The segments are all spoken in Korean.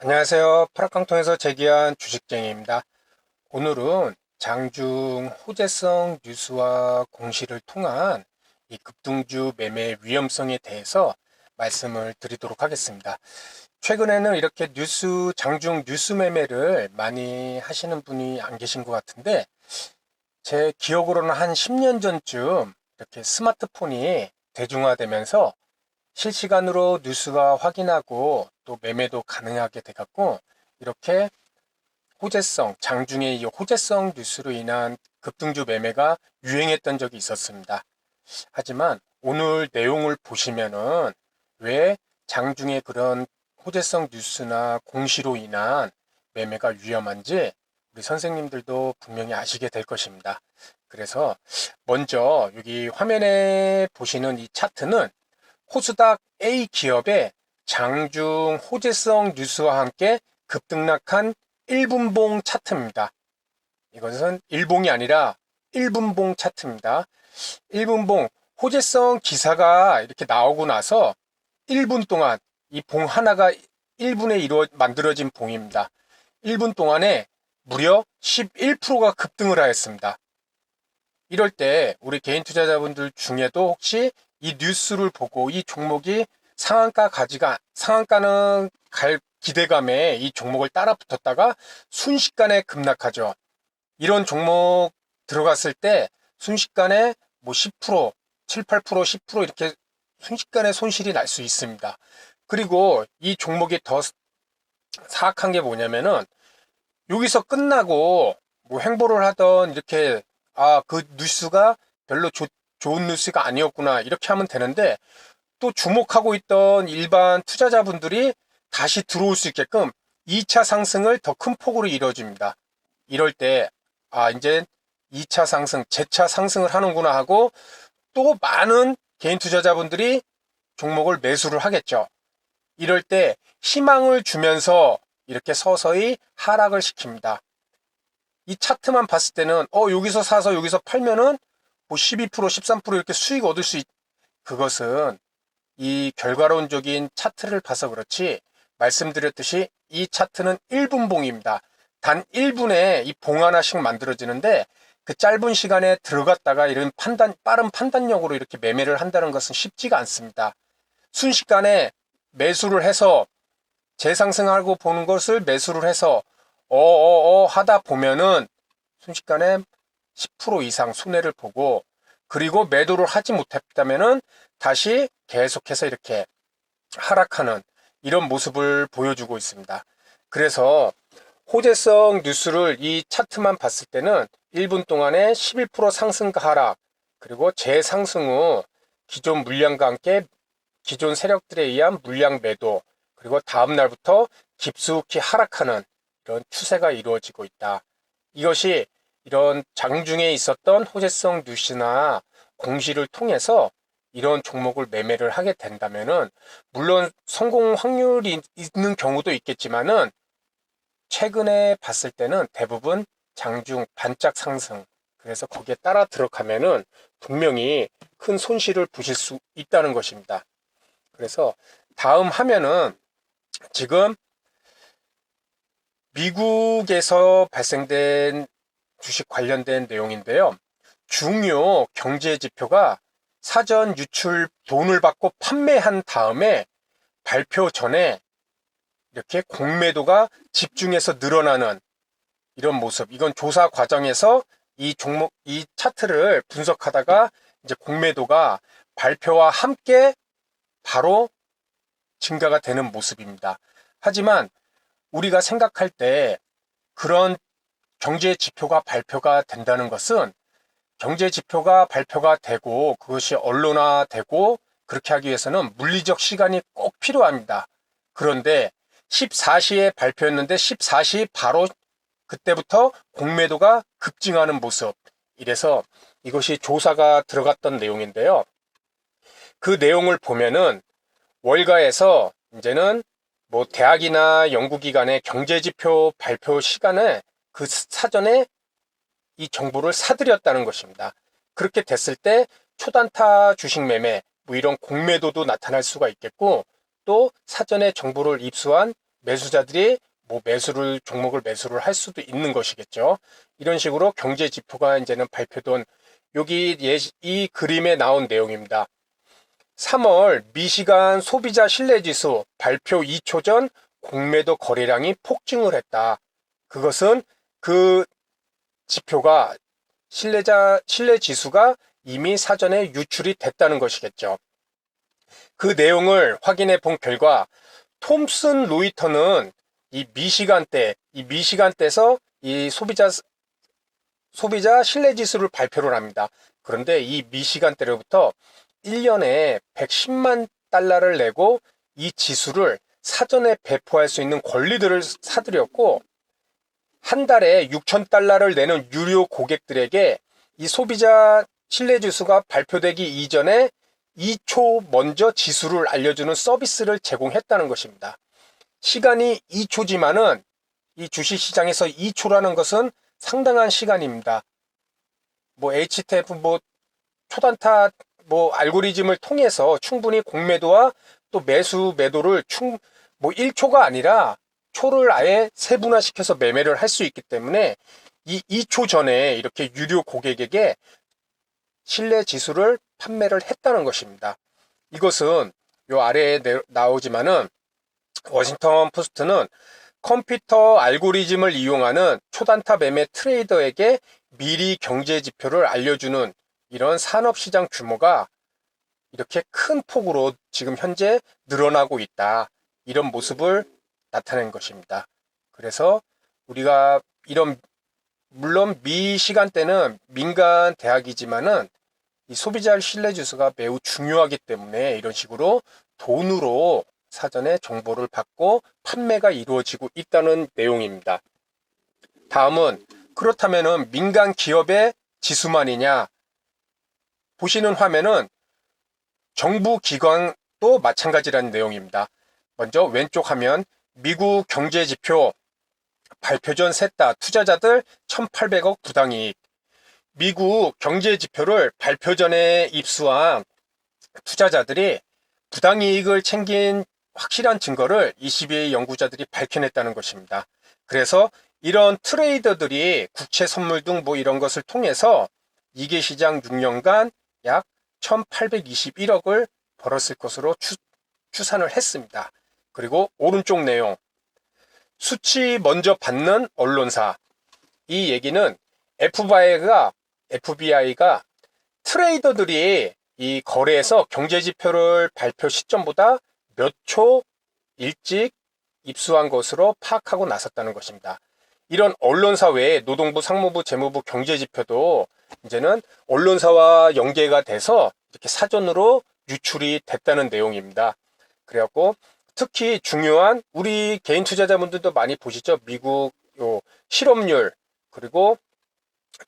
안녕하세요. 프락강통에서 제기한 주식쟁이입니다. 오늘은 장중 호재성 뉴스와 공시를 통한 이 급등주 매매 위험성에 대해서 말씀을 드리도록 하겠습니다. 최근에는 이렇게 장중 뉴스 매매를 많이 하시는 분이 안 계신 것 같은데, 제 기억으로는 한 10년 전쯤 이렇게 스마트폰이 대중화되면서 실시간으로 뉴스가 확인하고 또 매매도 가능하게 돼갖고 이렇게 장중에 이 호재성 뉴스로 인한 급등주 매매가 유행했던 적이 있었습니다. 하지만 오늘 내용을 보시면은 왜 장중에 그런 호재성 뉴스나 공시로 인한 매매가 위험한지 우리 선생님들도 분명히 아시게 될 것입니다. 그래서 먼저 여기 화면에 보시는 이 차트는 코스닥 A 기업의 장중 호재성 뉴스와 함께 급등락한 1분봉 차트입니다. 이것은 일봉이 아니라 1분봉 차트입니다. 1분봉 호재성 기사가 이렇게 나오고 나서 1분 동안 이 봉 하나가 1분에 만들어진 봉입니다. 1분 동안에 무려 11%가 급등을 하였습니다. 이럴 때 우리 개인 투자자분들 중에도 혹시 이 뉴스를 보고 이 종목이 상한가는 갈 기대감에 이 종목을 따라 붙었다가 순식간에 급락하죠. 이런 종목 들어갔을 때 순식간에 뭐 10%, 7, 8%, 10% 이렇게 순식간에 손실이 날 수 있습니다. 그리고 이 종목이 더 사악한 게 뭐냐면은 여기서 끝나고 뭐 횡보를 하던 이렇게 그 뉴스가 별로 좋은 뉴스가 아니었구나 이렇게 하면 되는데 또 주목하고 있던 일반 투자자분들이 다시 들어올 수 있게끔 2차 상승을 더 큰 폭으로 이뤄줍니다. 이럴 때 이제 2차 상승, 재차 상승을 하는구나 하고 또 많은 개인 투자자분들이 종목을 매수를 하겠죠. 이럴 때 희망을 주면서 이렇게 서서히 하락을 시킵니다. 이 차트만 봤을 때는 여기서 사서 여기서 팔면은 뭐 12%, 13% 이렇게 수익 얻을 그것은 이 결과론적인 차트를 봐서 그렇지 말씀드렸듯이 이 차트는 1분봉입니다. 단 1분에 이 봉 하나씩 만들어지는데 그 짧은 시간에 들어갔다가 이런 빠른 판단력으로 이렇게 매매를 한다는 것은 쉽지가 않습니다. 순식간에 매수를 해서 재상승하고 보는 것을 매수를 해서 하다 보면은 순식간에 10% 이상 손해를 보고 그리고 매도를 하지 못했다면은 다시 계속해서 이렇게 하락하는 이런 모습을 보여주고 있습니다. 그래서 호재성 뉴스를 이 차트만 봤을 때는 1분 동안에 11% 상승과 하락 그리고 재상승 후 기존 물량과 함께 기존 세력들에 의한 물량 매도 그리고 다음 날부터 깊숙이 하락하는 이런 추세가 이루어지고 있다. 이것이 이런 장중에 있었던 호재성 뉴스나 공시를 통해서 이런 종목을 매매를 하게 된다면은 물론 성공 확률이 있는 경우도 있겠지만은 최근에 봤을 때는 대부분 장중 반짝 상승 그래서 거기에 따라 들어가면은 분명히 큰 손실을 보실 수 있다는 것입니다. 그래서 다음 화면은 지금 미국에서 발생된 주식 관련된 내용인데요. 중요 경제 지표가 사전 유출 돈을 받고 판매한 다음에 발표 전에 이렇게 공매도가 집중해서 늘어나는 이런 모습. 이건 조사 과정에서 이 차트를 분석하다가 이제 공매도가 발표와 함께 바로 증가가 되는 모습입니다. 하지만 우리가 생각할 때 그런 경제 지표가 발표가 된다는 것은 경제 지표가 발표가 되고 그것이 언론화되고 그렇게 하기 위해서는 물리적 시간이 꼭 필요합니다. 그런데 14시에 발표했는데 14시 바로 그때부터 공매도가 급증하는 모습. 이래서 이것이 조사가 들어갔던 내용인데요. 그 내용을 보면은 월가에서 이제는 뭐 대학이나 연구기관의 경제지표 발표 시간에 그 사전에 이 정보를 사들였다는 것입니다. 그렇게 됐을 때 초단타 주식 매매, 뭐 이런 공매도도 나타날 수가 있겠고 또 사전에 정보를 입수한 매수자들이 뭐 종목을 매수를 할 수도 있는 것이겠죠. 이런 식으로 경제 지표가 이제는 발표된 여기 이 그림에 나온 내용입니다. 3월 미시간 소비자 신뢰지수 발표 2초 전 공매도 거래량이 폭증을 했다. 그것은 그 지표가 신뢰지수가 이미 사전에 유출이 됐다는 것이겠죠. 그 내용을 확인해 본 결과 톰슨 로이터는 이 미시간대에서 이 소비자 신뢰지수를 발표를 합니다. 그런데 이 미시간대로부터 1년에 110만 달러를 내고 이 지수를 사전에 배포할 수 있는 권리들을 사들였고 한 달에 6천 달러를 내는 유료 고객들에게 이 소비자 신뢰지수가 발표되기 이전에 2초 먼저 지수를 알려주는 서비스를 제공했다는 것입니다. 시간이 2초지만은 이 주식시장에서 2초라는 것은 상당한 시간입니다. 뭐 HTF 초단타 알고리즘을 통해서 충분히 공매도와 또 매도를 1초가 아니라 초를 아예 세분화시켜서 매매를 할 수 있기 때문에 이 2초 전에 이렇게 유료 고객에게 신뢰 지수를 판매를 했다는 것입니다. 이것은 요 아래에 나오지만은 워싱턴 포스트는 컴퓨터 알고리즘을 이용하는 초단타 매매 트레이더에게 미리 경제 지표를 알려주는 이런 산업시장 규모가 이렇게 큰 폭으로 지금 현재 늘어나고 있다. 이런 모습을 나타낸 것입니다. 그래서 우리가 물론 미 시간대는 민간 대학이지만은 이 소비자 신뢰 지수가 매우 중요하기 때문에 이런 식으로 돈으로 사전에 정보를 받고 판매가 이루어지고 있다는 내용입니다. 다음은 그렇다면은 민간 기업의 지수만이냐? 보시는 화면은 정부 기관도 마찬가지라는 내용입니다. 먼저 왼쪽 화면 미국 경제 지표 발표 전 셌다. 투자자들 1,800억 부당이익. 미국 경제 지표를 발표 전에 입수한 투자자들이 부당이익을 챙긴 확실한 증거를 22의 연구자들이 밝혀냈다는 것입니다. 그래서 이런 트레이더들이 국채 선물 등 이런 것을 통해서 이계 시장 6년간 약 1,821억을 벌었을 것으로 추산을 했습니다. 그리고 오른쪽 내용 수치 먼저 받는 언론사. 이 얘기는 FBI가 트레이더들이 이 거래에서 경제지표를 발표 시점보다 몇 초 일찍 입수한 것으로 파악하고 나섰다는 것입니다. 이런 언론사 외에 노동부, 상무부, 재무부 경제지표도 이제는 언론사와 연계가 돼서 이렇게 사전으로 유출이 됐다는 내용입니다. 그래갖고 특히 중요한 우리 개인 투자자분들도 많이 보시죠. 미국 실업률 그리고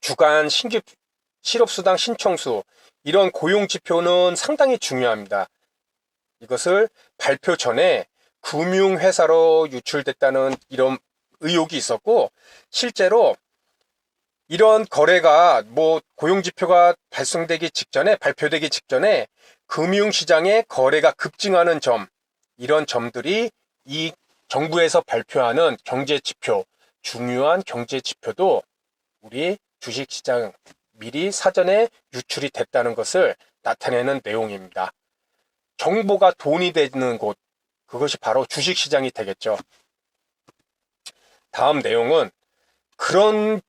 주간 신규 실업수당 신청수 이런 고용 지표는 상당히 중요합니다. 이것을 발표 전에 금융회사로 유출됐다는 이런 의혹이 있었고 실제로 이런 거래가 고용지표가 발표되기 직전에 금융시장의 거래가 급증하는 점 이런 점들이 이 정부에서 발표하는 경제지표 중요한 경제지표도 우리 주식시장 미리 사전에 유출이 됐다는 것을 나타내는 내용입니다. 정보가 돈이 되는 곳 그것이 바로 주식시장이 되겠죠. 다음 내용은 그런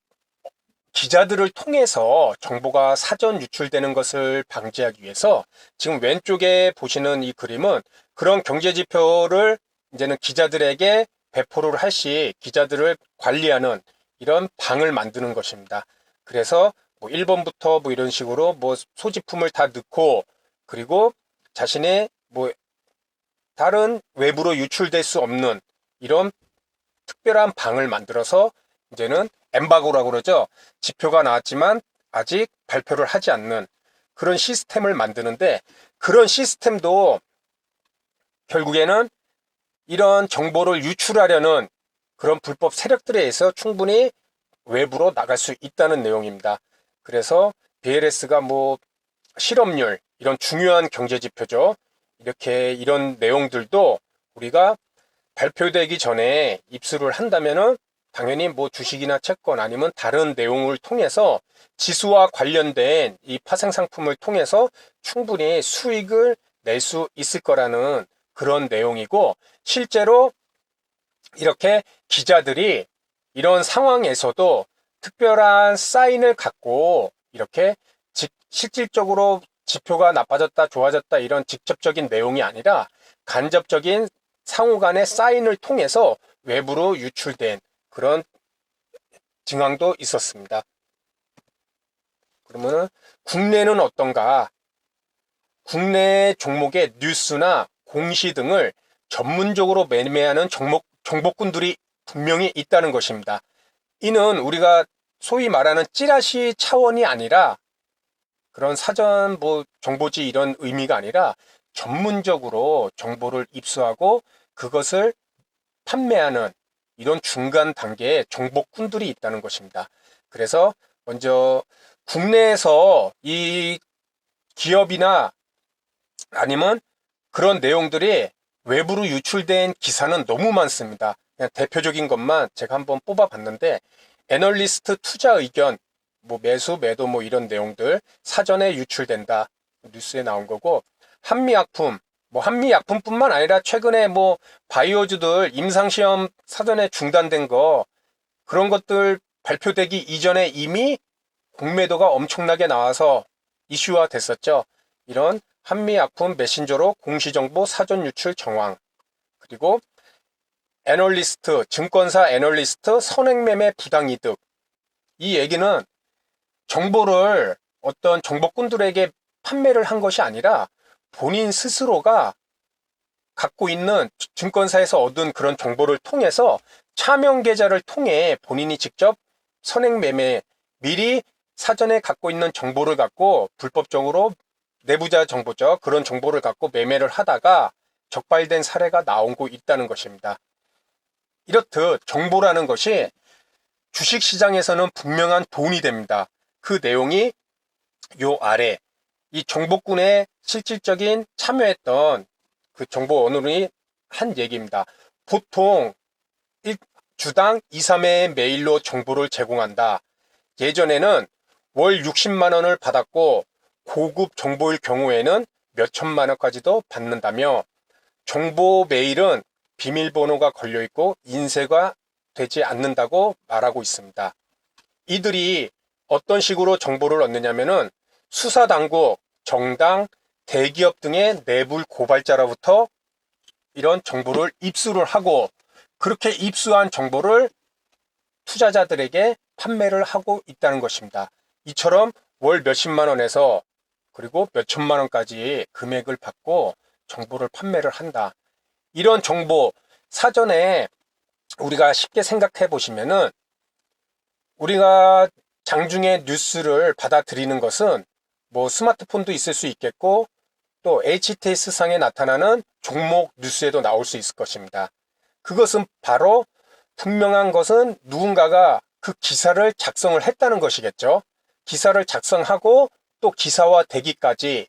기자들을 통해서 정보가 사전 유출되는 것을 방지하기 위해서 지금 왼쪽에 보시는 이 그림은 그런 경제지표를 이제는 기자들에게 배포를 할 시 기자들을 관리하는 이런 방을 만드는 것입니다. 그래서 1번부터 이런 식으로 소지품을 다 넣고 그리고 자신의 다른 외부로 유출될 수 없는 이런 특별한 방을 만들어서 이제는 엠바고라고 그러죠. 지표가 나왔지만 아직 발표를 하지 않는 그런 시스템을 만드는데 그런 시스템도 결국에는 이런 정보를 유출하려는 그런 불법 세력들에 의해서 충분히 외부로 나갈 수 있다는 내용입니다. 그래서 BLS가 실업률 이런 중요한 경제 지표죠. 이런 내용들도 우리가 발표되기 전에 입수를 한다면은 당연히 뭐 주식이나 채권 아니면 다른 내용을 통해서 지수와 관련된 이 파생 상품을 통해서 충분히 수익을 낼 수 있을 거라는 그런 내용이고, 실제로 이렇게 기자들이 이런 상황에서도 특별한 사인을 갖고 이렇게 실질적으로 지표가 나빠졌다 좋아졌다 이런 직접적인 내용이 아니라 간접적인 상호 간의 사인을 통해서 외부로 유출된 그런 증황도 있었습니다. 그러면은 국내는 어떤가? 국내 종목의 뉴스나 공시 등을 전문적으로 매매하는 정보꾼들이 분명히 있다는 것입니다. 이는 우리가 소위 말하는 찌라시 차원이 아니라 그런 사전 정보지 이런 의미가 아니라 전문적으로 정보를 입수하고 그것을 판매하는 이런 중간 단계의 정보꾼들이 있다는 것입니다. 그래서 먼저 국내에서 이 기업이나 아니면 그런 내용들이 외부로 유출된 기사는 너무 많습니다. 그냥 대표적인 것만 제가 한번 뽑아봤는데, 애널리스트 투자 의견, 매수, 매도 이런 내용들 사전에 유출된다. 뉴스에 나온 거고, 한미약품, 한미약품뿐만 아니라 최근에 바이오주들 임상시험 사전에 중단된 거, 그런 것들 발표되기 이전에 이미 공매도가 엄청나게 나와서 이슈화 됐었죠. 이런 한미약품 메신저로 공시정보 사전 유출 정황, 그리고 애널리스트, 증권사 애널리스트 선행매매 부당이득. 이 얘기는 정보를 어떤 정보꾼들에게 판매를 한 것이 아니라 본인 스스로가 갖고 있는 증권사에서 얻은 그런 정보를 통해서 차명 계좌를 통해 본인이 직접 선행매매, 미리 사전에 갖고 있는 정보를 갖고 불법적으로 내부자 정보죠. 그런 정보를 갖고 매매를 하다가 적발된 사례가 나오고 있다는 것입니다. 이렇듯 정보라는 것이 주식시장에서는 분명한 돈이 됩니다. 그 내용이 요 아래 이 정보꾼의 실질적인 참여했던 그 정보 원원이 한 얘기입니다. 보통 주당 2, 3회의 메일로 정보를 제공한다. 예전에는 월 60만 원을 받았고 고급 정보일 경우에는 몇 천만 원까지도 받는다며, 정보 메일은 비밀번호가 걸려있고 인쇄가 되지 않는다고 말하고 있습니다. 이들이 어떤 식으로 정보를 얻느냐면은 수사당국, 정당, 대기업 등의 내부 고발자로부터 이런 정보를 입수를 하고, 그렇게 입수한 정보를 투자자들에게 판매를 하고 있다는 것입니다. 이처럼 월 몇십만 원에서 그리고 몇천만 원까지 금액을 받고 정보를 판매를 한다. 이런 정보 사전에 우리가 쉽게 생각해 보시면은, 우리가 장중에 뉴스를 받아들이는 것은 스마트폰도 있을 수 있겠고 또 HTS 상에 나타나는 종목 뉴스에도 나올 수 있을 것입니다. 그것은 바로 분명한 것은 누군가가 그 기사를 작성을 했다는 것이겠죠. 기사를 작성하고 또 기사화되기까지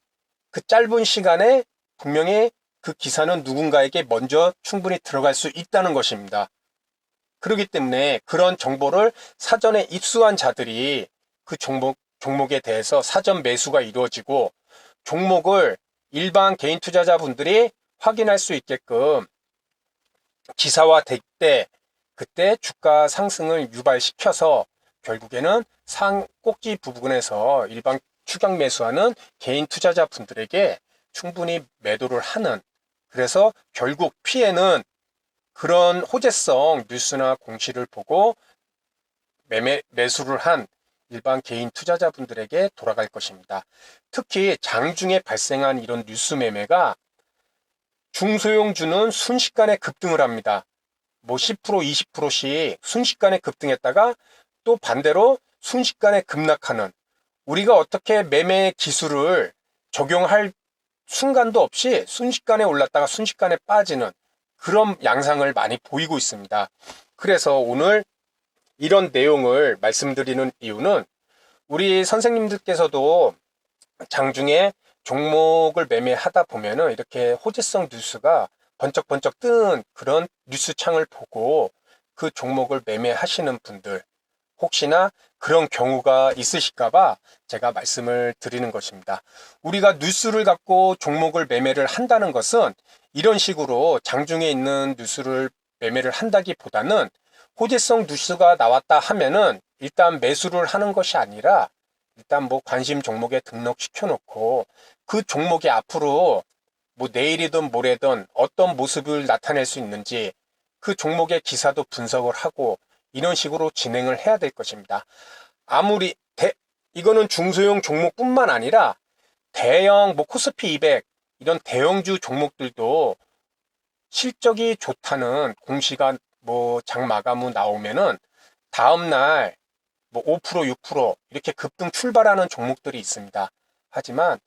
그 짧은 시간에 분명히 그 기사는 누군가에게 먼저 충분히 들어갈 수 있다는 것입니다. 그렇기 때문에 그런 정보를 사전에 입수한 자들이 그 종목에 대해서 사전 매수가 이루어지고, 종목을 일반 개인 투자자분들이 확인할 수 있게끔 기사화될 때 그때 주가 상승을 유발시켜서 결국에는 꼭지 부분에서 일반 추격 매수하는 개인 투자자분들에게 충분히 매도를 하는, 그래서 결국 피해는 그런 호재성 뉴스나 공시를 보고 매수를 한 일반 개인 투자자분들에게 돌아갈 것입니다. 특히 장중에 발생한 이런 뉴스 매매가 중소형주는 순식간에 급등을 합니다. 10% 20%씩 순식간에 급등했다가 또 반대로 순식간에 급락하는, 우리가 어떻게 매매 기술을 적용할 순간도 없이 순식간에 올랐다가 순식간에 빠지는 그런 양상을 많이 보이고 있습니다. 그래서 오늘 이런 내용을 말씀드리는 이유는, 우리 선생님들께서도 장중에 종목을 매매하다 보면은 이렇게 호재성 뉴스가 번쩍번쩍 뜬 그런 뉴스창을 보고 그 종목을 매매하시는 분들, 혹시나 그런 경우가 있으실까봐 제가 말씀을 드리는 것입니다. 우리가 뉴스를 갖고 종목을 매매를 한다는 것은 이런 식으로 장중에 있는 뉴스를 매매를 한다기보다는 호재성 뉴스가 나왔다 하면은 일단 매수를 하는 것이 아니라 일단 뭐 관심 종목에 등록시켜 놓고 그 종목이 앞으로 뭐 내일이든 모레든 어떤 모습을 나타낼 수 있는지 그 종목의 기사도 분석을 하고 이런 식으로 진행을 해야 될 것입니다. 아무리 이거는 중소형 종목뿐만 아니라 대형 뭐 코스피 200 이런 대형주 종목들도 실적이 좋다는 공시가 뭐 장 마감 후 나오면은 다음날 뭐 5%, 6% 이렇게 급등 출발하는 종목들이 있습니다. 하지만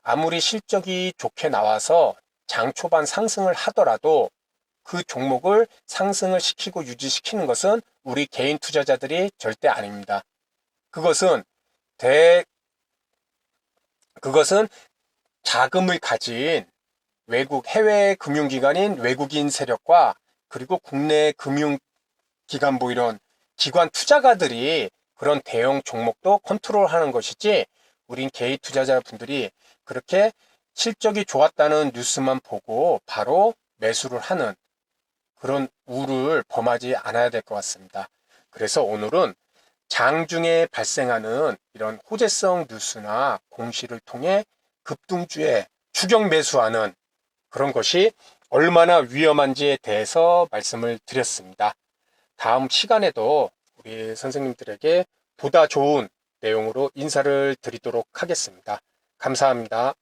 아무리 실적이 좋게 나와서 장 초반 상승을 하더라도 그 종목을 상승을 시키고 유지시키는 것은 우리 개인 투자자들이 절대 아닙니다. 그것은 그것은 자금을 가진 외국 해외 금융기관인 외국인 세력과 그리고 국내 금융기관 뭐 이런 기관 투자가들이 그런 대형 종목도 컨트롤하는 것이지 우린 개인 투자자분들이 그렇게 실적이 좋았다는 뉴스만 보고 바로 매수를 하는 그런 우를 범하지 않아야 될 것 같습니다. 그래서 오늘은 장중에 발생하는 이런 호재성 뉴스나 공시를 통해 급등주에 추격 매수하는 그런 것이 얼마나 위험한지에 대해서 말씀을 드렸습니다. 다음 시간에도 우리 선생님들에게 보다 좋은 내용으로 인사를 드리도록 하겠습니다. 감사합니다.